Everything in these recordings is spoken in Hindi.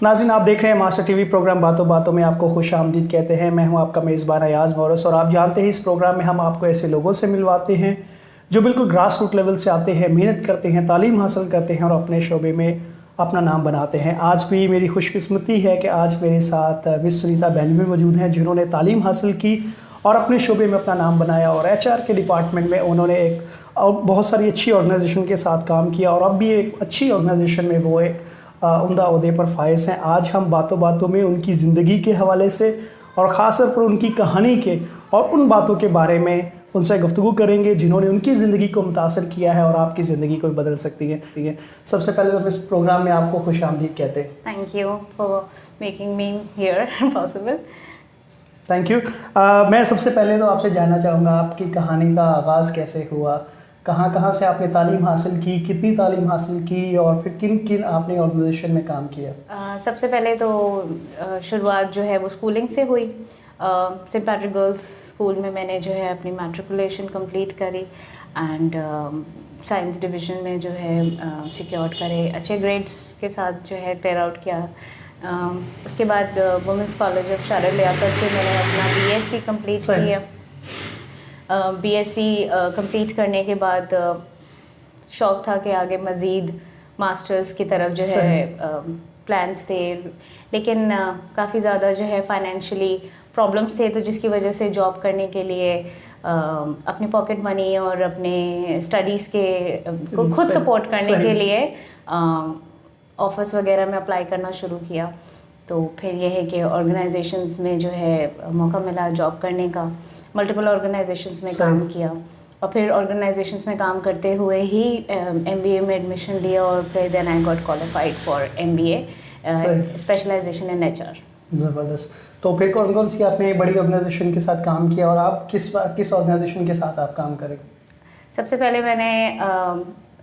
नाज़रीन, आप देख रहे हैं मास्टर टीवी प्रोग्राम बातों बातों में आपको खुश आमदीद कहते हैं। मैं हूं आपका मेज़बान अयाज़ मोरस और आप जानते हैं इस प्रोग्राम में हम आपको ऐसे लोगों से मिलवाते हैं जो बिल्कुल ग्रास रूट लेवल से आते हैं, मेहनत करते हैं, तालीम हासिल करते हैं और अपने शोबे में अपना नाम बनाते हैं। आज भी मेरी खुशकिस्मती है कि आज मेरे साथ मिस सुनीता बहलवी मौजूद हैं जिन्होंने तालीम हासिल की और अपने शोबे में अपना नाम बनाया और एचआर के डिपार्टमेंट में उन्होंने एक और बहुत सारी अच्छी ऑर्गेनाइजेशन के साथ काम किया और अब भी एक अच्छी ऑर्गेनाइजेशन में वो एक उम्दा ओहदे पर फायज हैं। आज हम बातों बातों में उनकी ज़िंदगी के हवाले से और ख़ास तौर पर उनकी कहानी के और उन बातों के बारे में उनसे गुफ्तगू करेंगे जिन्होंने उनकी ज़िंदगी को मुतासर किया है और आपकी ज़िंदगी को बदल सकती है। ठीक है, सबसे पहले तो इस प्रोग्राम में आपको खुश आमदीद कहते हैं। Thank you for making me here possible. Thank you. मैं सबसे पहले तो आपसे जानना चाहूँगा आपकी कहानी का आगाज़ कैसे हुआ, कहाँ से आपने तालीम हासिल की, कितनी तालीम हासिल की और फिर किन किन आपने ऑर्गेनाइजेशन में काम किया? सबसे पहले तो शुरुआत जो है वो स्कूलिंग से हुई। सेंट पैट्रिक गर्ल्स स्कूल में मैंने जो है अपनी मैट्रिकुलेशन कंप्लीट करी एंड साइंस डिवीज़न में जो है सिक्योर करे, अच्छे ग्रेड्स के साथ जो है क्लियर आउट किया। उसके बाद वुमेंस कॉलेज ऑफ शारिर लियाकत से मैंने अपना बीएससी कंप्लीट किया। बीएससी कंप्लीट करने के बाद शौक़ था कि आगे मज़ीद मास्टर्स की तरफ जो है प्लान्स थे, लेकिन काफ़ी ज़्यादा जो है फाइनेंशियली प्रॉब्लम्स थे, तो जिसकी वजह से जॉब करने के लिए अपनी पॉकेट मनी और अपने स्टडीज़ के को खुद सपोर्ट करने के लिए ऑफिस वगैरह में अप्लाई करना शुरू किया। तो फिर यह है कि ऑर्गेनाइजेशंस में जो है मौका मिला जॉब करने का, मल्टीपल ऑर्गेनाइजेशंस में काम किया और फिर ऑर्गेनाइजेशंस में काम करते हुए ही एमबीए में एडमिशन लिया और फिर then I got qualified for MBA specialization in HR. ज़बरदस्त। तो फिर कौन कौन सी आपने बड़ी ऑर्गेनाइजेशन के साथ काम किया और आप किस ऑर्गेनाइजेशन के साथ आप काम करें? सबसे पहले मैंने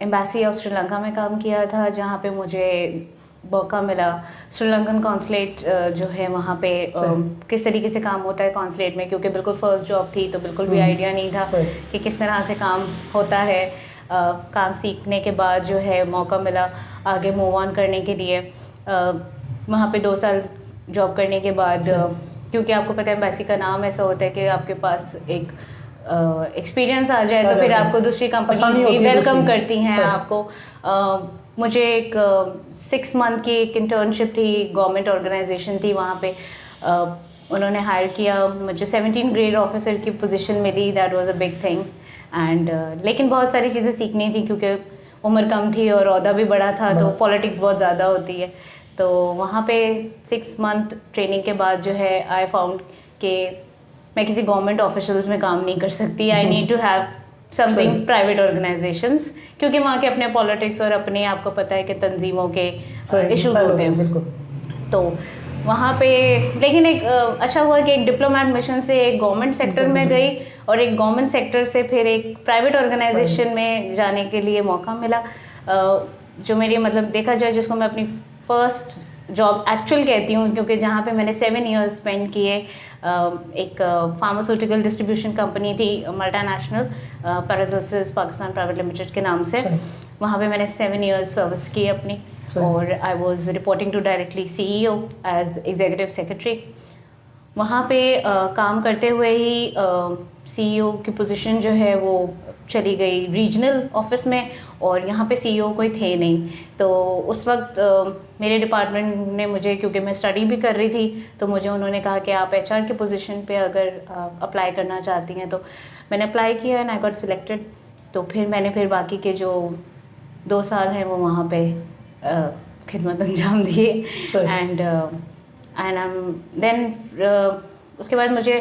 एम्बेसी ऑफ श्रीलंका में काम किया था, जहाँ पे मुझे मौका मिला श्रीलंकन कॉन्सुलेट जो है वहाँ पे किस तरीके से काम होता है कॉन्सुलेट में, क्योंकि बिल्कुल फ़र्स्ट जॉब थी तो बिल्कुल भी आइडिया नहीं था कि किस तरह से काम होता है। काम सीखने के बाद जो है मौका मिला आगे मूव ऑन करने के लिए। वहाँ पे 2 साल जॉब करने के बाद, क्योंकि आपको पता है एम्बेसी का नाम ऐसा होता है कि आपके पास एक एक्सपीरियंस आ जाए तो फिर आपको दूसरी कंपनी भी वेलकम करती हैं आपको। मुझे एक 6 मंथ की एक इंटर्नशिप थी, गवर्नमेंट ऑर्गेनाइजेशन थी, वहाँ पे उन्होंने हायर किया। मुझे 17 ग्रेड ऑफिसर की पोजीशन मिली, that was a big thing and लेकिन बहुत सारी चीज़ें सीखनी थी क्योंकि उम्र कम थी और ओहदा भी बड़ा था, तो पॉलिटिक्स बहुत ज़्यादा होती है। तो वहाँ पे 6 मंथ ट्रेनिंग के बाद जो है आई फाउंड कि मैं किसी गवर्नमेंट ऑफिशियल्स में काम नहीं कर सकती, I need to have something private organizations, क्योंकि वहाँ के अपने पॉलिटिक्स और अपने आपको पता है कि तंजीमों के इश्यूज होते हैं। तो वहाँ पे लेकिन एक अच्छा हुआ कि एक डिप्लोमेट मिशन से एक गवर्नमेंट सेक्टर में गई और एक गवर्नमेंट सेक्टर से फिर एक प्राइवेट ऑर्गेनाइजेशन में जाने के लिए मौका मिला, जो मेरी मतलब देखा जाए जिसको मैं अपनी फर्स्ट जॉब एक्चुअल कहती हूँ, क्योंकि जहाँ पे मैंने 7 ईयर्स स्पेंड किए। एक फार्मास्यूटिकल डिस्ट्रीब्यूशन कंपनी थी मल्टीनेशनल, पैरासिल्सिस पाकिस्तान प्राइवेट लिमिटेड के नाम से। वहाँ पे मैंने 7 ईयर्स सर्विस की अपनी और I was reporting to directly CEO as executive secretary. वहाँ पे काम करते हुए ही सीईओ की पोजीशन जो है वो चली गई रीजनल ऑफिस में और यहाँ पे सीईओ कोई थे नहीं। तो उस वक्त मेरे डिपार्टमेंट ने मुझे, क्योंकि मैं स्टडी भी कर रही थी, तो मुझे उन्होंने कहा कि आप एचआर की पोजीशन पे अगर अप्लाई करना चाहती हैं। तो मैंने अप्लाई किया एंड आई गॉट सिलेक्टेड। तो फिर मैंने फिर बाकी के जो 2 साल हैं वो वहाँ पे खिदमत अंजाम दिए एंड देन उसके बाद मुझे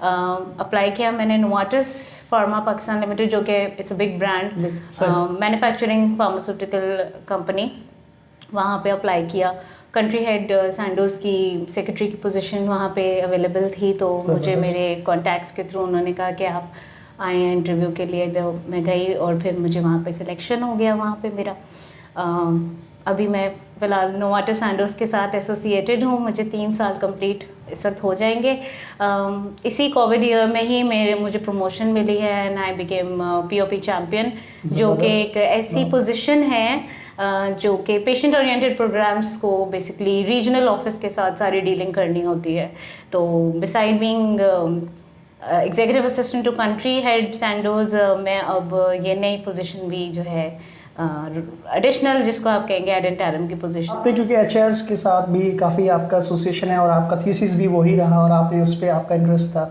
अप्लाई किया मैंने नोवार्टिस फार्मा पाकिस्तान लिमिटेड, जो कि it's a big brand manufacturing pharmaceutical company. वहाँ पे अप्लाई किया। कंट्री हेड सैंडोज की सेक्रेटरी की पोजीशन वहाँ पे अवेलेबल थी, तो मुझे मेरे कॉन्टैक्ट्स के थ्रू उन्होंने कहा कि आप आए इंटरव्यू के लिए। तो मैं गई और फिर मुझे वहाँ पे सिलेक्शन हो गया। वहाँ पे मेरा अभी मैं फ़िलहाल नोवार्टिस सैंडोज के साथ एसोसिएटेड हूँ। मुझे 3 साल कंप्लीट इस वक्त हो जाएंगे। इसी कोविड ईयर में ही मुझे प्रमोशन मिली है and I became POP champion, जो कि एक ऐसी पोजीशन है जो कि पेशेंट ओरिएंटेड प्रोग्राम्स को बेसिकली रीजनल ऑफिस के साथ सारी डीलिंग करनी होती है। तो beside being executive assistant to country head Sandoz में अब ये नई पोजीशन भी जो है एडिशनल जिसको आप कहेंगे एडेंटैरम की पोजीशन। आपने क्योंकि एचआरएस के साथ भी काफ़ी आपका एसोसिएशन है और आपका थीसिस भी वही रहा और आपने उस पर आपका इंटरेस्ट था।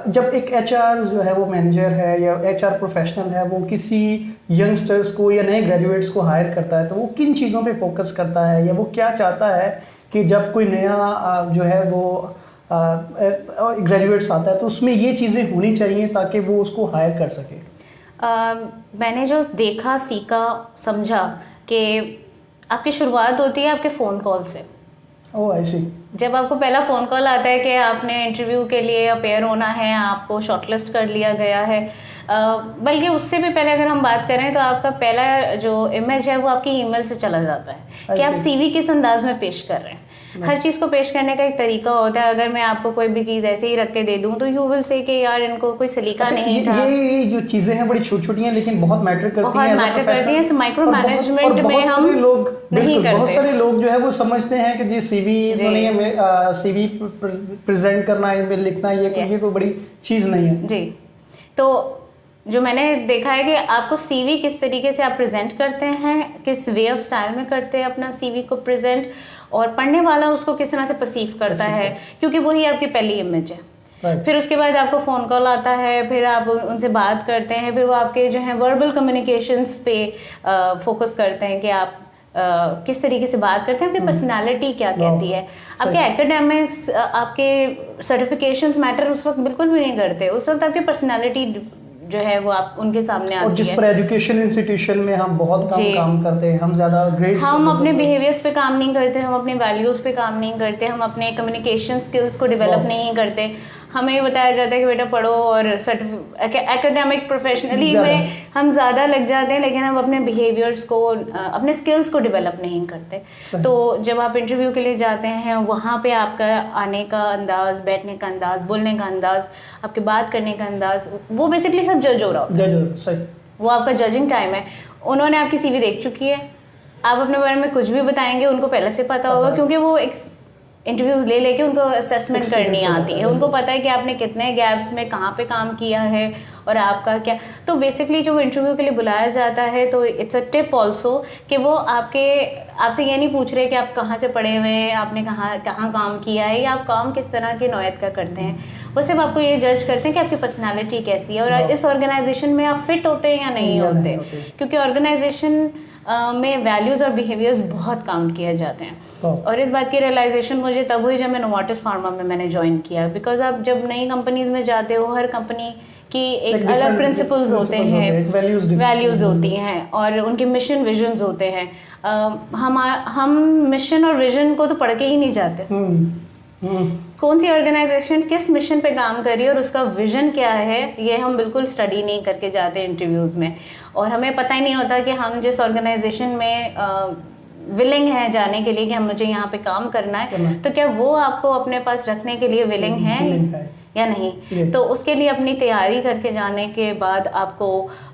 जब एक एचआर जो है वो मैनेजर है या एचआर प्रोफेशनल है वो किसी यंगस्टर्स को या नए ग्रेजुएट्स को हायर करता है तो वो किन चीज़ों पे फोकस करता है या वो क्या चाहता है कि जब कोई नया जो है वो ग्रेजुएट्स आता है तो उसमें ये चीज़ें होनी चाहिए ताकि वो उसको हायर कर सके? मैंने जो देखा, सीखा, समझा कि आपकी शुरुआत होती है आपके फ़ोन कॉल से। ओह ऐसी जब आपको पहला फ़ोन कॉल आता है कि आपने इंटरव्यू के लिए अपेयर होना है, आपको शॉर्टलिस्ट कर लिया गया है, बल्कि उससे भी पहले अगर हम बात करें तो आपका पहला जो इमेज है वो आपकी ईमेल से चला जाता है कि आप सीवी किस अंदाज में पेश कर रहे हैं। हर चीज़ को पेश करने का एक तरीका होता है। अगर मैं आपको कोई भी चीज़ ऐसे ही रख के दे दूं तो यू विल से कि यार इनको कोई सलीका नहीं था। ये जो चीज़ें हैं बड़ी छोटी छोटी हैं लेकिन बहुत मैटर करती हैं। बहुत मैटर करती हैं। माइक्रो मैनेजमेंट में हम नहीं करते। बहुत सारे लोग जो है वो समझते हैं कि जी सीवी सीवी प्रेजेंट करना, ईमेल लिखना ये कोई बड़ी चीज़ नहीं है। जी, तो जो मैंने देखा है कि आपको सीवी किस तरीके से आप प्रेजेंट करते हैं, किस वे ऑफ स्टाइल में करते हैं अपना सीवी को प्रेजेंट, और पढ़ने वाला उसको किस तरह से परसीव करता है, क्योंकि वही आपकी पहली इमेज है। फिर उसके बाद आपको फ़ोन कॉल आता है, फिर आप उनसे बात करते हैं, फिर वो आपके जो है वर्बल कम्युनिकेशंस पे फोकस करते हैं कि आप किस तरीके से बात करते हैं, आपकी पर्सनालिटी क्या कहती है। आपके एकेडमिक्स, आपके सर्टिफिकेशंस मैटर उस वक्त बिल्कुल भी नहीं करते। उस वक्त आपकी पर्सनालिटी जो है वो आप उनके सामने आती है। और जिस पर एजुकेशन इंस्टीट्यूशन में हम बहुत कम काम करते हैं, हम ज़्यादा ग्रेड्स, हम अपने बिहेवियर्स पे काम नहीं करते, हम अपने वैल्यूज़ पे काम नहीं करते, हम अपने कम्युनिकेशन स्किल्स को डेवलप नहीं करते। हमें ये बताया जाता है कि बेटा पढ़ो और एकेडमिक प्रोफेशनली में हम ज़्यादा लग जाते हैं, लेकिन हम अपने बिहेवियर्स को, अपने स्किल्स को डेवलप नहीं करते। तो जब आप इंटरव्यू के लिए जाते हैं वहाँ पे आपका आने का अंदाज़, बैठने का अंदाज़, बोलने का अंदाज़, आपके बात करने का अंदाज़, वो बेसिकली सब जज हो रहा होता है। वो आपका जजिंग टाइम है। उन्होंने आपकी सीवी देख चुकी है, आप अपने बारे में कुछ भी बताएंगे उनको पहले से पता होगा, क्योंकि वो एक इंटरव्यूज़ ले लेके उनको असेसमेंट करनी आती है। उनको पता है कि आपने कितने गैप्स में कहाँ पे काम किया है और आपका क्या। तो बेसिकली जो इंटरव्यू के लिए बुलाया जाता है तो इट्स अ टिप ऑल्सो कि वो आपसे ये नहीं पूछ रहे कि आप कहाँ से पढ़े हुए हैं, आपने कहाँ काम किया है, या आप काम किस तरह की नौयत का करते हैं। वो सिर्फ आपको ये जज करते हैं कि आपकी पर्सनालिटी कैसी है और इस ऑर्गेनाइजेशन में आप फिट होते हैं या नहीं होते, क्योंकि ऑर्गेनाइजेशन में वैल्यूज़ और बिहेवियर्स बहुत काउंट किए जाते हैं। और इस बात की रियलाइजेशन मुझे तब हुई जब मैं नोवार्टिस फार्मा में मैंने ज्वाइन किया। बिकॉज आप जब नई कंपनीज में जाते हो, हर कंपनी की एक अलग प्रिंसिपल्स होते हैं, वैल्यूज़ होती हैं और उनके मिशन विजन्स होते हैं। हम मिशन और विजन को तो पढ़ के ही नहीं जाते। कौन सी ऑर्गेनाइजेशन किस मिशन पे काम कर रही है और उसका विजन क्या है, ये हम बिल्कुल स्टडी नहीं करके जाते इंटरव्यूज़ में। और हमें पता ही नहीं होता कि हम जिस ऑर्गेनाइजेशन में विलिंग है जाने के लिए कि हम मुझे यहाँ पे काम करना है, तो क्या वो आपको अपने पास रखने के लिए विलिंग है या नहीं। तो उसके लिए अपनी तैयारी करके जाने के बाद आपको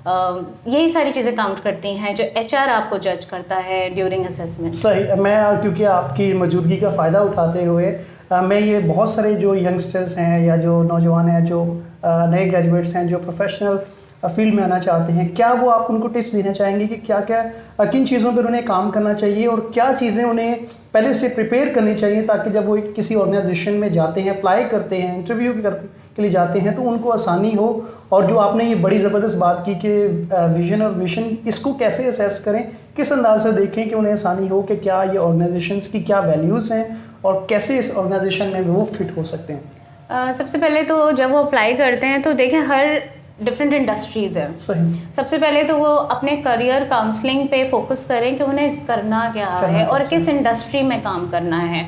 यही सारी चीज़ें काउंट करती हैं जो एचआर आपको जज करता है ड्यूरिंग असेसमेंट। सही। मैं क्योंकि आपकी मौजूदगी का फ़ायदा उठाते हुए मैं ये बहुत सारे जो यंगस्टर्स हैं या जो नौजवान हैं, जो नए ग्रेजुएट्स हैं, जो प्रोफेशनल फील्ड में आना चाहते हैं, क्या वो आप उनको टिप्स देना चाहेंगे कि क्या क्या किन चीज़ों पर उन्हें काम करना चाहिए और क्या चीज़ें उन्हें पहले से प्रिपेयर करनी चाहिए ताकि जब वो किसी ऑर्गेनाइजेशन में जाते हैं, अप्लाई करते हैं, इंटरव्यू के लिए जाते हैं तो उनको आसानी हो। और जो आपने ये बड़ी ज़बरदस्त बात की कि विजन और मिशन, इसको कैसे असेस करें, किस अंदाज से देखें कि उन्हें आसानी हो कि क्या ये ऑर्गेनाइजेशंस की क्या वैल्यूज़ हैं और कैसे इस ऑर्गेनाइजेशन में वो फिट हो सकते हैं। सबसे पहले तो जब वो अप्लाई करते हैं तो देखें हर डिफरेंट इंडस्ट्रीज़ है। सही। सबसे पहले तो वो अपने करियर काउंसलिंग पे फोकस करें कि उन्हें करना क्या है और किस इंडस्ट्री में काम करना है।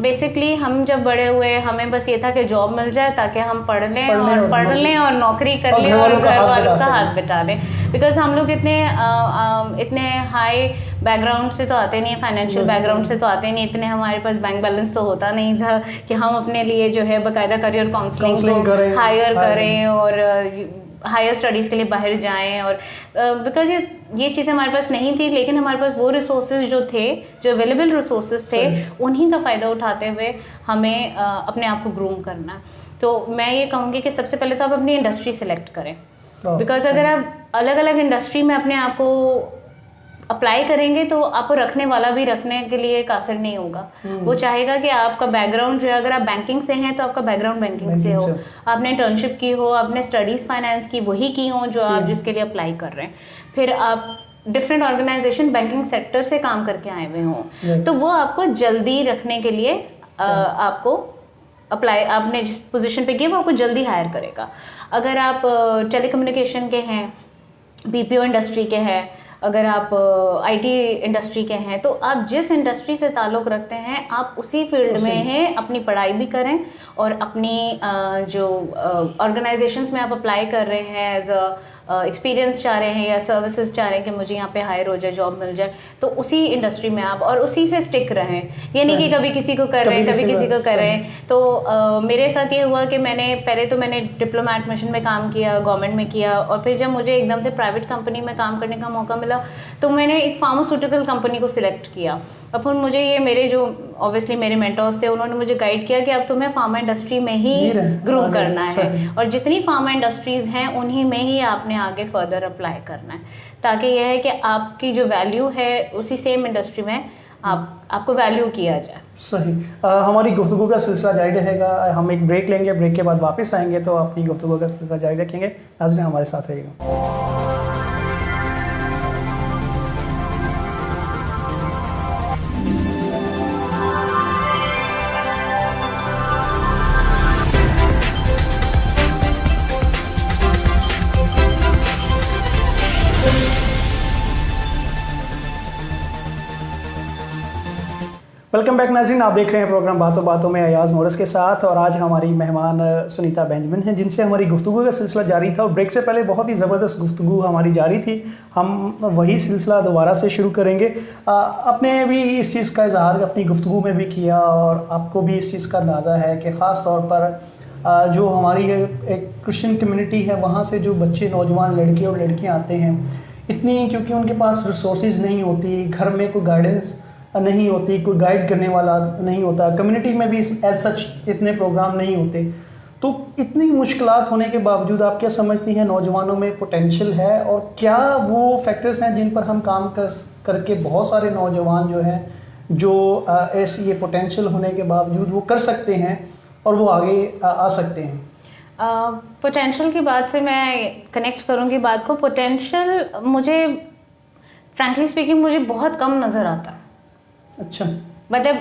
बेसिकली हम जब बड़े हुए हमें बस ये था कि जॉब मिल जाए ताकि हम पढ़ लें और नौकरी कर लें और घर वालों का हाथ बटा लें। बिकॉज हम लोग इतने हाई बैकग्राउंड से तो आते नहीं, फाइनेंशियल बैकग्राउंड से तो आते नहीं, इतने हमारे पास बैंक बैलेंस तो होता नहीं था कि हम अपने लिए जो है बाकायदा करियर काउंसलिंग को हायर करें और हायर स्टडीज़ के लिए बाहर जाएं, और बिकॉज ये चीज़ें हमारे पास नहीं थी, लेकिन हमारे पास वो रिसोर्सेज जो थे, जो अवेलेबल रिसोर्सेज थे, उन्हीं का फ़ायदा उठाते हुए हमें अपने आप को ग्रूम करना है। तो मैं ये कहूँगी कि सबसे पहले तो आप अपनी इंडस्ट्री सेलेक्ट करें, बिकॉज अगर आप अलग अलग इंडस्ट्री में अपने आप को अप्लाई करेंगे तो आपको रखने वाला भी रखने के लिए कासिर नहीं होगा। वो चाहेगा कि आपका बैकग्राउंड जो है, अगर आप बैंकिंग से हैं तो आपका बैकग्राउंड बैंकिंग से हो, आपने इंटर्नशिप की हो, आपने स्टडीज़ फाइनेंस की वही की हो जो आप जिसके लिए अप्लाई कर रहे हैं, फिर आप डिफरेंट ऑर्गेनाइजेशन बैंकिंग सेक्टर से काम करके आए हुए हों, तो वो आपको जल्दी रखने के लिए आपको अप्लाई, आपने जिस पोजीशन पे किया वो आपको जल्दी हायर करेगा। अगर आप टेलीकम्युनिकेशन के हैं, बीपीओ इंडस्ट्री के हैं, अगर आप आईटी इंडस्ट्री के हैं, तो आप जिस इंडस्ट्री से ताल्लुक़ रखते हैं आप उसी फील्ड में हैं, अपनी पढ़ाई भी करें और अपनी जो ऑर्गेनाइजेशंस में आप अप्लाई कर रहे हैं एज एक्सपीरियंस चाह रहे हैं या सर्विसेज चाह रहे हैं कि मुझे यहाँ पे हायर हो जाए, जॉब मिल जाए, तो उसी इंडस्ट्री में आप और उसी से स्टिक रहें। ये नहीं कि कभी किसी को कर रहे हैं, कभी किसी को कर रहे हैं। तो मेरे साथ ये हुआ कि मैंने डिप्लोमा एडमिशन में काम किया, गवर्नमेंट में किया, और फिर जब मुझे एकदम से प्राइवेट कंपनी में काम करने का मौका मिला तो मैंने एक फार्मास्यूटिकल कंपनी को सिलेक्ट किया। अब फिर मुझे ये मेरे जो ऑब्वियसली मेरे मेंटर्स थे उन्होंने मुझे गाइड किया कि अब तुम्हें फार्मा इंडस्ट्री में ही ग्रो करना है, और जितनी फार्मा इंडस्ट्रीज़ हैं उन्हीं में ही आपने आगे फर्दर अप्लाई करना है, ताकि यह है कि आपकी जो वैल्यू है उसी सेम इंडस्ट्री में आपको वैल्यू किया जाए। सही। हमारी गुफ्तगू का सिलसिला जारी रहेगा। हम एक ब्रेक लेंगे, ब्रेक के बाद वापस आएंगे तो अपनी गुफ्तगू का सिलसिला जारी रखेंगे। नाज़रीन हमारे साथ रहिएगा। वेलकम बैक नाज़रीन, आप देख रहे हैं प्रोग्राम बातों बातों में अयाज मोरस के साथ, और आज हमारी मेहमान सुनीता बेंजामिन हैं जिनसे हमारी गुफ्तगू का सिलसिला जारी था। और ब्रेक से पहले बहुत ही ज़बरदस्त गुफ्तगू हमारी जारी थी, हम वही सिलसिला दोबारा से शुरू करेंगे। आपने भी इस चीज़ का इजहार अपनी गुफ्तगू में भी किया और आपको भी इस चीज़ का अंदाज़ा है कि ख़ास तौर पर जो हमारी एक क्रिश्चियन कम्युनिटी है वहाँ से जो बच्चे, नौजवान लड़के और लड़कियाँ आते हैं, इतनी क्योंकि उनके पास रिसोर्सेज नहीं होती, घर में कोई गाइडेंस नहीं होती, कोई गाइड करने वाला नहीं होता, कम्युनिटी में भी एज सच इतने प्रोग्राम नहीं होते, तो इतनी मुश्किलात होने के बावजूद आप क्या समझती हैं नौजवानों में पोटेंशियल है, और क्या वो फैक्टर्स हैं जिन पर हम काम करके बहुत सारे नौजवान जो हैं जो ऐसी ये पोटेंशियल होने के बावजूद वो कर सकते हैं और वो आगे आ सकते हैं? पोटेंशियल की बात से मैं कनेक्ट करूँगी बात को। पोटेंशियल मुझे फ्रैंकली स्पीकिंग मुझे बहुत कम नज़र आता है। अच्छा, मतलब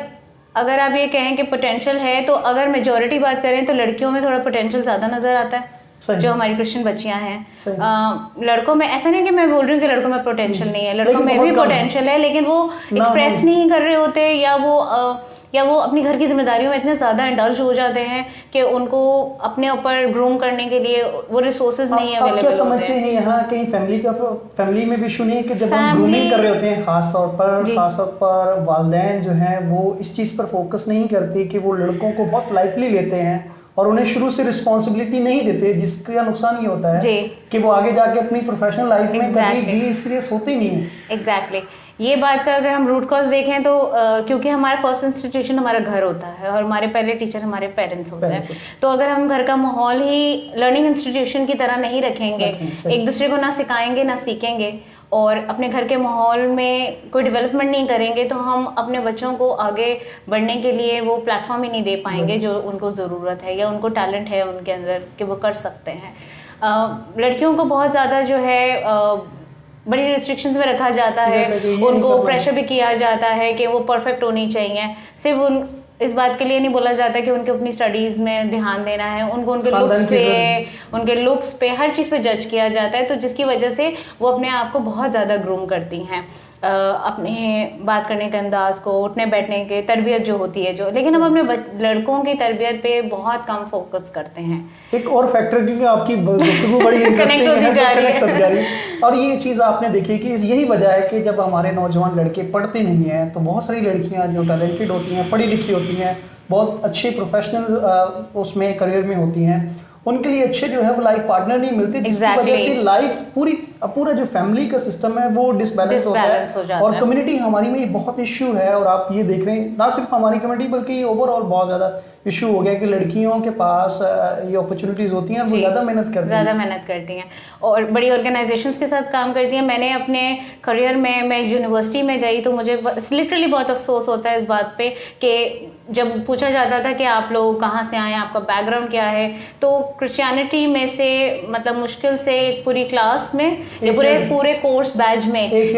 अगर आप ये कहें कि पोटेंशियल है, तो अगर मेजॉरिटी बात करें तो लड़कियों में थोड़ा पोटेंशियल ज़्यादा नज़र आता है, जो हमारी क्रिश्चियन बच्चियां हैं। लड़कों में ऐसा नहीं कि मैं बोल रही हूँ कि लड़कों में पोटेंशियल नहीं है, लड़कों में भी पोटेंशियल है, लेकिन वो एक्सप्रेस नहीं कर रहे होते, या वो अपनी घर की जिम्मेदारियों में इतने ज़्यादा इंडल्ज हो जाते हैं कि उनको अपने ऊपर ग्रूम करने के लिए वो रिसोर्सेज नहीं अवेलेबल होते हैं। क्या समझते हैं यहाँ कहीं फैमिली में भी सुनिए कि जब हम ग्रूमिंग कर रहे होते हैं, खास तौर पर वालिदैन जो हैं वो इस चीज़ पर फोकस नहीं करती कि वो लड़कों को बहुत लाइटली लेते हैं और उन्हें शुरू से रिस्पॉन्सिबिलिटी नहीं देते, जिसका नुकसान ये होता है कि वो आगे जाके अपनी प्रोफेशनल लाइफ में कभी भी सीरियस होते नहीं है। एग्जैक्टली ये बात का अगर हम रूट कॉज देखें तो क्योंकि हमारा फर्स्ट इंस्टीट्यूशन हमारा घर होता है और हमारे पहले टीचर हमारे पेरेंट्स होते हैं, तो अगर हम घर का माहौल ही लर्निंग इंस्टीट्यूशन की तरह नहीं रखेंगे, एक दूसरे को ना सिखाएंगे ना सीखेंगे और अपने घर के माहौल में कोई डेवलपमेंट नहीं करेंगे, तो हम अपने बच्चों को आगे बढ़ने के लिए वो प्लेटफॉर्म ही नहीं दे पाएंगे जो उनको ज़रूरत है या उनको टैलेंट है उनके अंदर कि वो कर सकते हैं। लड़कियों को बहुत ज़्यादा जो है बड़ी रिस्ट्रिक्शंस में रखा जाता है, उनको प्रेशर भी किया जाता है कि वो परफेक्ट होनी चाहिए। सिर्फ उन इस बात के लिए नहीं बोला जाता कि उनके अपनी स्टडीज़ में ध्यान देना है, उनको उनके लुक्स पे हर चीज़ पे जज किया जाता है, तो जिसकी वजह से वो अपने आप को बहुत ज़्यादा ग्रूम करती हैं, अपने बात करने के अंदाज को, उठने बैठने के तरबियत जो होती है जो, लेकिन हम अपने लड़कों की तरबियत पे बहुत कम फोकस करते हैं। एक और फैक्टर क्योंकि आपकी गुफ्तगू बड़ी इंटरेस्टिंग है, कनेक्ट हो जा रही है, और ये चीज़ आपने देखी कि यही वजह है कि जब हमारे नौजवान लड़के पढ़ते नहीं हैं तो बहुत सारी लड़कियां जो टैलेंटेड होती हैं, पढ़ी लिखी होती हैं, बहुत अच्छे प्रोफेशनल उसमें करियर में होती हैं, उनके लिए अच्छे जो है वो लाइफ पार्टनर नहीं मिलते, जिसकी वजह से लाइफ पूरा जो फैमिली का सिस्टम है वो डिसबैलेंस होता है। और कम्युनिटी हमारी में बहुत इश्यू है, और आप ये देख रहे हैं ना सिर्फ हमारी कम्युनिटी बल्कि ओवरऑल बहुत ज़्यादा इशू हो गया कि लड़कियों के पास ये अपॉर्चुनिटीज होती हैं, वो ज़्यादा मेहनत करती हैं और बड़ी ऑर्गेनाइजेशंस के साथ काम करती हैं। मैंने अपने करियर में, मैं यूनिवर्सिटी में गई तो मुझे लिटरली बहुत अफसोस होता है इस बात पे कि जब पूछा जाता था कि आप लोग कहाँ से आए, आपका बैकग्राउंड क्या है, तो क्रिश्चियनिटी में से मतलब मुश्किल से एक पूरी क्लास में या पूरे कोर्स बैच में एक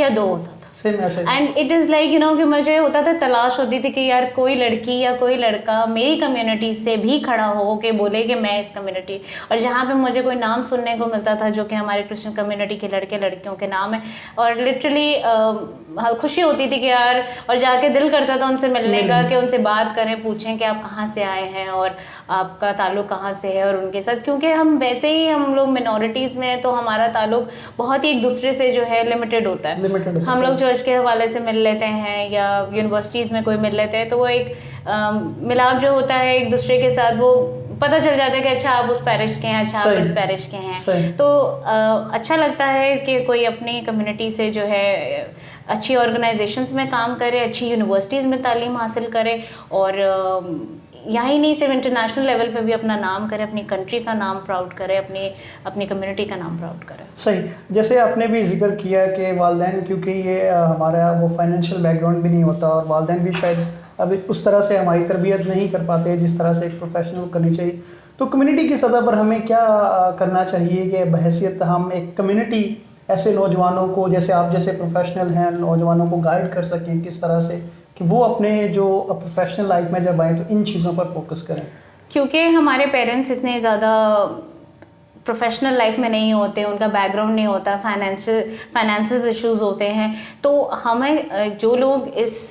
या दो होता। एंड इट इज़ लाइक कि मुझे होता था, तलाश होती थी कि यार कोई लड़की या कोई लड़का मेरी कम्युनिटी से भी खड़ा हो के बोले कि मैं इस कम्युनिटी, और जहाँ पे मुझे कोई नाम सुनने को मिलता था जो कि हमारे क्रिश्चियन कम्युनिटी के लड़के लड़कियों के नाम है, और लिटरली खुशी होती थी कि यार, और जाके दिल करता था उनसे मिलने का कि उनसे बात करें, पूछें कि आप कहाँ से आए हैं और आपका ताल्लुक कहाँ से है, और उनके साथ, क्योंकि हम वैसे ही हम लोग मिनॉरिटीज़ में तो हमारा ताल्लुक बहुत ही एक दूसरे से जो है लिमिटेड होता है। हम लोग चर्च के हवाले से मिल लेते हैं या यूनिवर्सिटीज़ में कोई मिल लेते हैं, तो वो एक मिलाप जो होता है एक दूसरे के साथ, वो पता चल जाता है कि अच्छा आप उस पैरिश के हैं, अच्छा आप इस पैरिश के हैं, तो अच्छा लगता है कि कोई अपनी कम्युनिटी से जो है अच्छी ऑर्गेनाइजेशंस में काम करे, अच्छी यूनिवर्सिटीज़ में तालीम हासिल करे, और यहाँ ही नहीं सिर्फ इंटरनेशनल लेवल पे भी अपना नाम करे, अपनी कंट्री का नाम प्राउड करे, अपनी कम्युनिटी का नाम प्राउड करे। सही, जैसे आपने भी जिक्र किया कि वालिदैन, क्योंकि ये हमारा वो फाइनेंशियल बैकग्राउंड भी नहीं होता, और वालिदैन भी शायद अभी उस तरह से हमारी तरबियत नहीं कर पाते जिस तरह से एक प्रोफेशनल करनी चाहिए, तो कम्युनिटी की सतह पर हमें क्या करना चाहिए कि बहैसियत हम एक कम्युनिटी ऐसे नौजवानों को, जैसे आप जैसे प्रोफेशनल हैं, नौजवानों को गाइड कर सकें किस तरह से कि वो अपने जो प्रोफेशनल लाइफ में जब आए तो इन चीज़ों पर फोकस करें? क्योंकि हमारे पेरेंट्स इतने ज़्यादा प्रोफेशनल लाइफ में नहीं होते, उनका बैकग्राउंड नहीं होता, फाइनेंसेस इश्यूज होते हैं, तो हमें जो लोग इस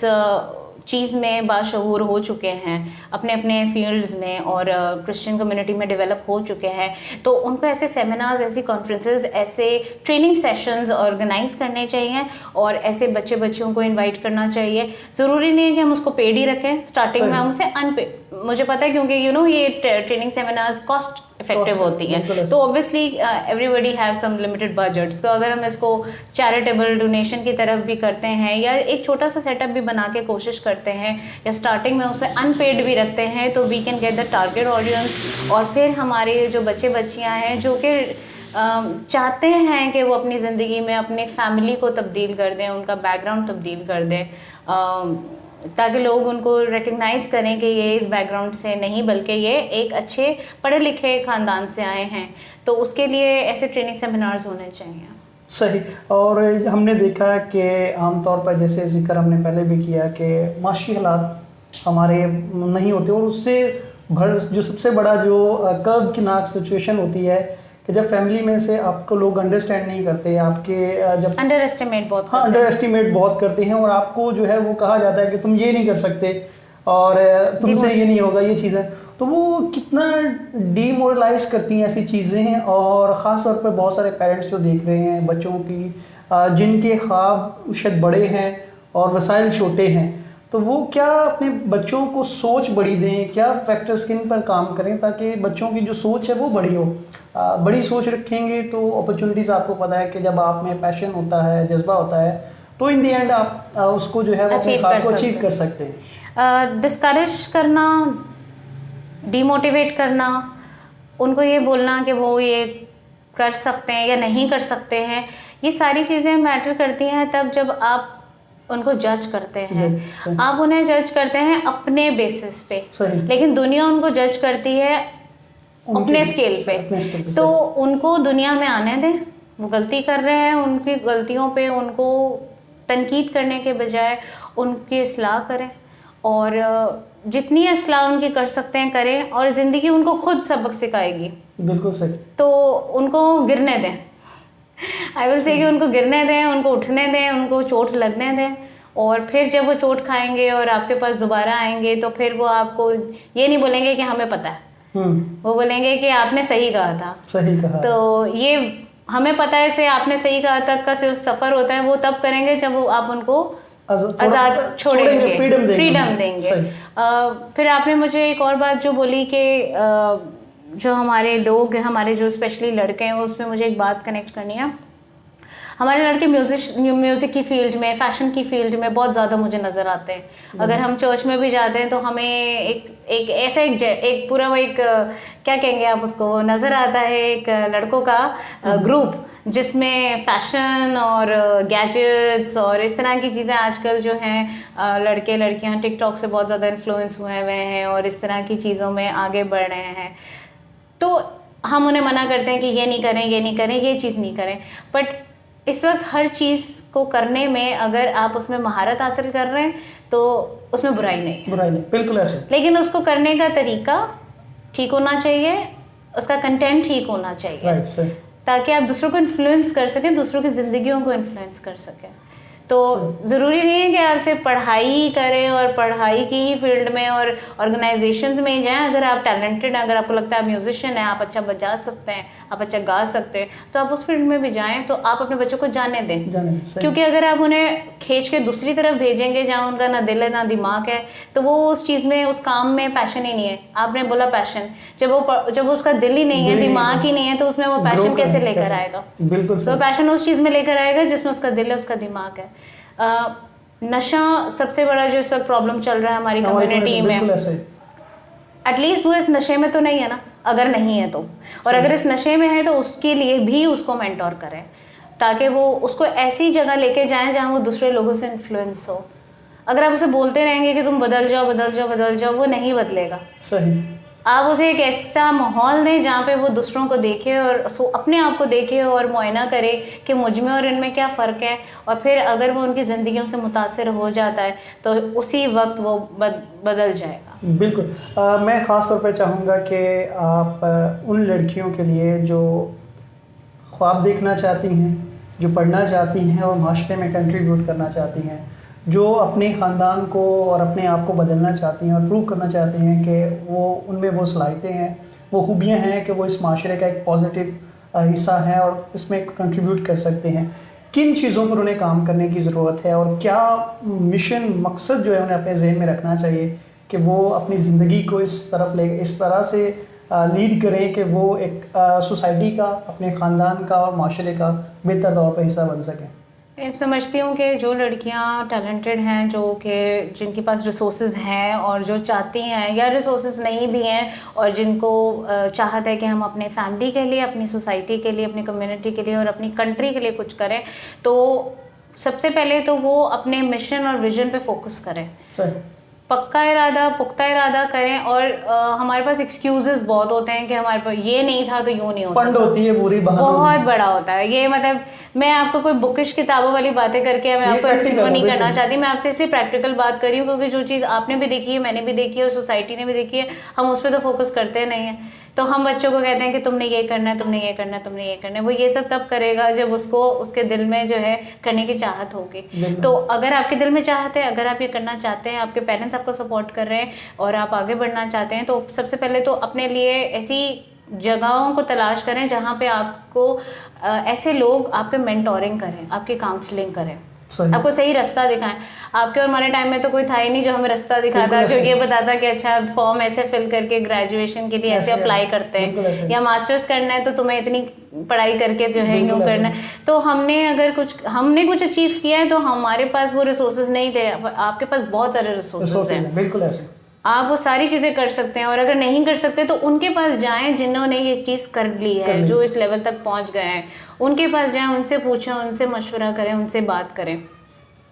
चीज़ में बाशऊर हो चुके हैं अपने अपने फील्ड्स में और क्रिश्चियन कम्युनिटी में डेवलप हो चुके हैं, तो उनको ऐसे सेमिनार्स, ऐसी कॉन्फ्रेंसेस, ऐसे ट्रेनिंग सेशंस ऑर्गेनाइज करने चाहिए, और ऐसे बच्चों को इनवाइट करना चाहिए। ज़रूरी नहीं है कि हम उसको पेड ही रखें, स्टार्टिंग में हम उसे अनपेड, मुझे पता है क्योंकि ये ट्रेनिंग सेमिनार्स कॉस्ट इफेक्टिव होती हैं, तो obviously everybody have some limited budgets, तो अगर हम इसको चैरिटेबल डोनेशन की तरफ भी करते हैं या एक छोटा सा सेटअप भी बना के कोशिश करते हैं या स्टार्टिंग में उसे अनपेड भी रखते हैं, तो we can get the target audience, और फिर हमारे जो बच्चे बच्चियां हैं जो कि चाहते हैं कि वो अपनी ज़िंदगी में अपने फैमिली को तब्दील कर दें, उनका बैकग्राउंड तब्दील कर दें, ताकि लोग उनको रिकग्नाइज़ करें कि ये इस बैकग्राउंड से नहीं बल्कि ये एक अच्छे पढ़े लिखे ख़ानदान से आए हैं, तो उसके लिए ऐसे ट्रेनिंग सेमिनार्स होने चाहिए। सही, और हमने देखा कि आमतौर पर जैसे जिक्र हमने पहले भी किया कि माशी हालात हमारे नहीं होते, और उससे जो सबसे बड़ा जो कर्वनाक सिचुएशन होती है कि जब फैमिली में से आपको लोग अंडरस्टैंड नहीं करते, आपके जब अंडर एस्टिमेट बहुत करते हैं, और आपको जो है वो कहा जाता है कि तुम ये नहीं कर सकते और तुमसे ये नहीं होगा, ये चीज़ें, तो वो कितना डीमोरलाइज करती हैं ऐसी चीज़ें। और ख़ास तौर पर बहुत सारे पेरेंट्स जो देख रहे हैं बच्चों की जिनके ख्वाब शायद बड़े हैं और वसाइल छोटे हैं, तो वो क्या अपने बच्चों को सोच बड़ी दें, क्या फैक्टर्स किन पर काम करें ताकि बच्चों की जो सोच है वो बड़ी हो। बड़ी सोच रखेंगे तो अपॉर्चुनिटीज़, आपको पता है कि जब आप में पैशन होता है, जज्बा होता है, तो इन दी एंड आप उसको जो है वो अपने ख्वाब को अचीव कर सकते हैं। डिस्करेज करना, डीमोटिवेट करना, उनको ये बोलना कि वो ये कर सकते हैं या नहीं कर सकते हैं, ये सारी चीज़ें मैटर करती हैं तब जब आप उनको जज करते हैं। आप उन्हें जज करते हैं अपने बेसिस पे, लेकिन दुनिया उनको जज करती है अपने स्केल पे, तो उनको दुनिया में आने दें, वो गलती कर रहे हैं, उनकी गलतियों पे उनको तनकीद करने के बजाय उनकी इस्लाह करें, और जितनी इस्लाह उनकी कर सकते हैं करें, और ज़िंदगी उनको खुद सबक सिखाएगी। बिल्कुल सही। तो उनको गिरने दें, आई विल से कि उनको गिरने दें, उनको उठने दें, उनको चोट लगने दें, और फिर जब वो चोट खाएंगे और आपके पास दोबारा आएंगे तो फिर वो आपको ये नहीं बोलेंगे कि हमें पता है, वो बोलेंगे कि आपने सही कहा था। सही कहा। तो ये हमें पता है से आपने सही कहा तक का सिर्फ सफ़र होता है, वो तब करेंगे जब वो आप उनको आज़ाद छोड़ेंगे, फ्रीडम देंगे। फिर आपने मुझे एक और बात जो बोली कि जो हमारे लोग हैं, हमारे जो स्पेशली लड़के हैं, उसमें मुझे एक बात कनेक्ट करनी है। हमारे लड़के म्यूज़िक की फील्ड में, फैशन की फील्ड में बहुत ज़्यादा मुझे नज़र आते हैं। अगर हम चर्च में भी जाते हैं तो हमें एक ऐसा एक पूरा वो एक क्या कहेंगे आप उसको, वो नज़र आता है एक लड़कों का ग्रुप, जिसमें फैशन और गैजेट्स और इस तरह की चीज़ें आजकल जो हैं लड़के लड़कियां टिकटॉक से बहुत ज़्यादा इन्फ्लुएंस हुए हैं और इस तरह की चीज़ों में आगे बढ़ रहे हैं। तो हम उन्हें मना करते हैं कि ये नहीं करें, ये नहीं करें, ये चीज़ नहीं करें। बट इस वक्त हर चीज़ को करने में अगर आप उसमें महारत हासिल कर रहे हैं तो उसमें बुराई नहीं, बिल्कुल ऐसे। लेकिन उसको करने का तरीका ठीक होना चाहिए, उसका कंटेंट ठीक होना चाहिए, ताकि आप दूसरों को इन्फ्लुएंस कर सकें, दूसरों की ज़िंदगियों को इन्फ्लुएंस कर सकें। तो ज़रूरी नहीं है कि आप सिर्फ पढ़ाई ही करें और पढ़ाई की ही फील्ड में और ऑर्गेनाइजेशंस में ही जाएं। अगर आप टैलेंटेड हैं, अगर आपको लगता है आप म्यूजिशियन हैं, आप अच्छा बजा सकते हैं, आप अच्छा गा सकते हैं, तो आप उस फील्ड में भी जाएं। तो आप अपने बच्चों को जाने दें, क्योंकि अगर आप उन्हें खींच के दूसरी तरफ भेजेंगे जहाँ उनका ना दिल है ना दिमाग है, तो वो उस चीज़ में, उस काम में पैशन ही नहीं है। आपने बोला पैशन, जब उसका दिल ही नहीं है, दिमाग ही नहीं है, तो उसमें वो पैशन कैसे लेकर आएगा? बिल्कुल। तो पैशन उस चीज़ में लेकर आएगा जिसमें उसका दिल है, उसका दिमाग है। नशा सबसे बड़ा जो इस वक्त प्रॉब्लम चल रहा है हमारी कम्युनिटी में, एटलीस्ट वो इस नशे में तो नहीं है ना, अगर नहीं है तो, और अगर इस नशे में है तो उसके लिए भी उसको मेंटोर करें, ताकि वो उसको ऐसी जगह लेके जाएं जहां वो दूसरे लोगों से इन्फ्लुएंस हो। अगर आप उसे बोलते रहेंगे कि तुम बदल जाओ बदल जाओ बदल जाओ, वो नहीं बदलेगा। सही। आप उसे एक ऐसा माहौल दें जहाँ पे वो दूसरों को देखे और अपने आप को देखे और मुआयना करे कि मुझ में और इनमें क्या फ़र्क है, और फिर अगर वो उनकी ज़िंदगियों से मुतासिर हो जाता है तो उसी वक्त वो बदल जाएगा। बिल्कुल। मैं ख़ास तौर पे चाहूँगा कि आप उन लड़कियों के लिए जो ख्वाब देखना चाहती हैं, जो पढ़ना चाहती हैं और माशरे में कंट्रीब्यूट करना चाहती हैं, जो अपने ख़ानदान को और अपने आप को बदलना चाहती हैं और प्रूव करना चाहती हैं कि वो उनमें वो सलाहियतें हैं, वो खूबियाँ हैं कि वो इस माशरे का एक पॉजिटिव हिस्सा है और इसमें कंट्रीब्यूट कर सकते हैं, किन चीज़ों पर उन्हें काम करने की ज़रूरत है और क्या मिशन मकसद जो है उन्हें अपने जहन में रखना चाहिए कि वो अपनी ज़िंदगी को इस तरह से लीड करें कि वो एक सोसाइटी का, अपने ख़ानदान का और माशरे का बेहतर तौर पर हिस्सा बन सकें। मैं समझती हूँ कि जो लड़कियाँ टैलेंटेड हैं, जो कि जिनके पास रिसोर्सेज हैं और जो चाहती हैं, या रिसोर्सेज नहीं भी हैं और जिनको चाहत है कि हम अपने फैमिली के लिए, अपनी सोसाइटी के लिए, अपनी कम्युनिटी के लिए और अपनी कंट्री के लिए कुछ करें, तो सबसे पहले तो वो अपने मिशन और विजन पे फोकस करें, पुख्ता इरादा करें। और हमारे पास एक्सक्यूजेस बहुत होते हैं कि हमारे पास ये नहीं था तो यूँ नहीं हो सकता, होती है पूरी बहुत बड़ा होता है ये। मतलब मैं आपको कोई बुकिश किताबों वाली बातें करके मैं आपको इन्फ्लुएंस नहीं करना चाहती, मैं आपसे इसलिए प्रैक्टिकल बात कर रही हूँ क्योंकि जो चीज़ आपने भी देखी है, मैंने भी देखी है और सोसाइटी ने भी देखी है, हम उस पर तो फोकस करते नहीं हैं। तो हम बच्चों को कहते हैं कि तुमने ये करना है, तुमने ये करना है, तुमने ये करना है। वो ये सब तब करेगा जब उसको उसके दिल में जो है करने की चाहत होगी। तो अगर आपके दिल में चाहत है, अगर आप ये करना चाहते हैं, आपके पेरेंट्स आपको सपोर्ट कर रहे हैं और आप आगे बढ़ना चाहते हैं, तो सबसे पहले तो अपने लिए ऐसी जगहों को तलाश करें जहाँ पे आपको ऐसे लोग आपके मेंटोरिंग करें, आपकी काउंसलिंग करें, आपको सही रास्ता दिखाएं। आपके और हमारे टाइम में तो कोई था ही नहीं जो हमें रास्ता दिखाता, जो ये बताता कि अच्छा फॉर्म ऐसे फिल करके ग्रेजुएशन के लिए ऐसे अप्लाई करते हैं, या मास्टर्स करना है तो तुम्हें इतनी पढ़ाई करके जो है यूँ करना है। तो हमने कुछ अचीव किया है तो हमारे पास वो रिसोर्सेज नहीं थे, आपके पास बहुत सारे रिसोर्सेज हैं, बिल्कुल ऐसे आप वो सारी चीज़ें कर सकते हैं। और अगर नहीं कर सकते तो उनके पास जाएं जिन्होंने ये चीज़ कर ली है, जो इस लेवल तक पहुंच गए हैं, उनके पास जाएं, उनसे पूछें, उनसे मशवरा करें, उनसे बात करें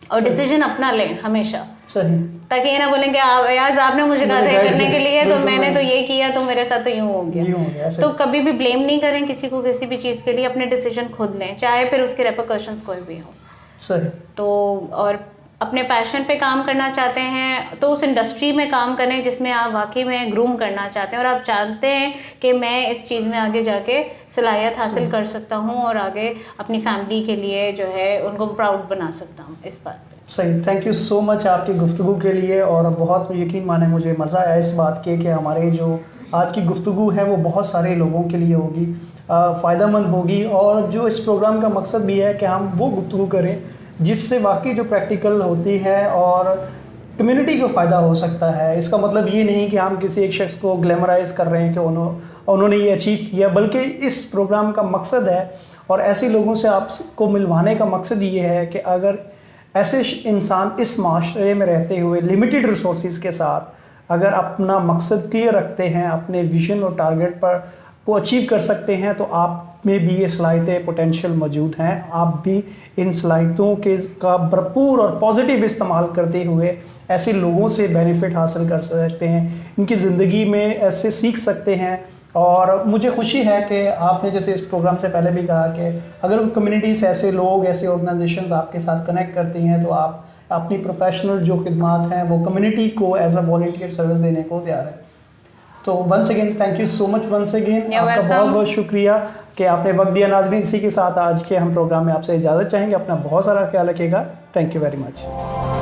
और डिसीजन अपना लें हमेशा, ताकि ये ना बोलें कि यार आपने मुझे कहा था करने के लिए तो मैंने तो ये किया तो मेरे साथ तो यूँ हो गया। तो कभी भी ब्लेम नहीं करें किसी को किसी भी चीज़ के लिए, अपने डिसीजन खुद लें, चाहे फिर उसके रेपरकशंस कोई भी हो। तो और अपने पैशन पे काम करना चाहते हैं तो उस इंडस्ट्री में काम करें जिसमें आप वाकई में ग्रूम करना चाहते हैं और आप जानते हैं कि मैं इस चीज़ में आगे जाके सलाहियत हासिल कर सकता हूं और आगे अपनी फैमिली के लिए जो है उनको प्राउड बना सकता हूं इस बात पे। सही, थैंक यू सो मच आपकी गुफ्तगू के लिए, और बहुत यकीन माने मुझे मज़ा आया इस बात के कि हमारे जो आज की गुफ्तगू है वो बहुत सारे लोगों के लिए होगी, फ़ायदेमंद होगी। और जो इस प्रोग्राम का मकसद भी है कि हम वो गुफ्तगू करें जिससे वाकई जो प्रैक्टिकल होती है और कम्युनिटी को फ़ायदा हो सकता है। इसका मतलब ये नहीं कि हम किसी एक शख्स को ग्लैमराइज कर रहे हैं कि उन्होंने ये अचीव किया, बल्कि इस प्रोग्राम का मकसद है और ऐसे लोगों से आपको मिलवाने का मकसद ये है कि अगर ऐसे इंसान इस माशरे में रहते हुए लिमिटेड रिसोर्सेज के साथ अगर अपना मकसद क्लियर रखते हैं, अपने विजन और टारगेट पर को अचीव कर सकते हैं, तो आप में भी ये सलाहियतें पोटेंशियल मौजूद हैं। आप भी इन सलाहियतों का भरपूर और पॉजिटिव इस्तेमाल करते हुए ऐसे लोगों से बेनिफिट हासिल कर सकते हैं, इनकी ज़िंदगी में ऐसे सीख सकते हैं। और मुझे खुशी है कि आपने जैसे इस प्रोग्राम से पहले भी कहा कि अगर कम्युनिटी से ऐसे लोग, ऐसे ऑर्गेनाइजेशंस आपके साथ कनेक्ट करती हैं, तो आप अपनी प्रोफेशनल जो खिदमात हैं वो कम्युनिटी को एज अ वॉलंटियर सर्विस देने को तैयार है। तो once again thank you so much once again, आपका बहुत बहुत शुक्रिया कि आपने वक्त दिया। नाज़रीन, इसी के साथ आज के हम प्रोग्राम में आपसे इजाज़त चाहेंगे। अपना बहुत सारा ख्याल रखिएगा। Thank you very much.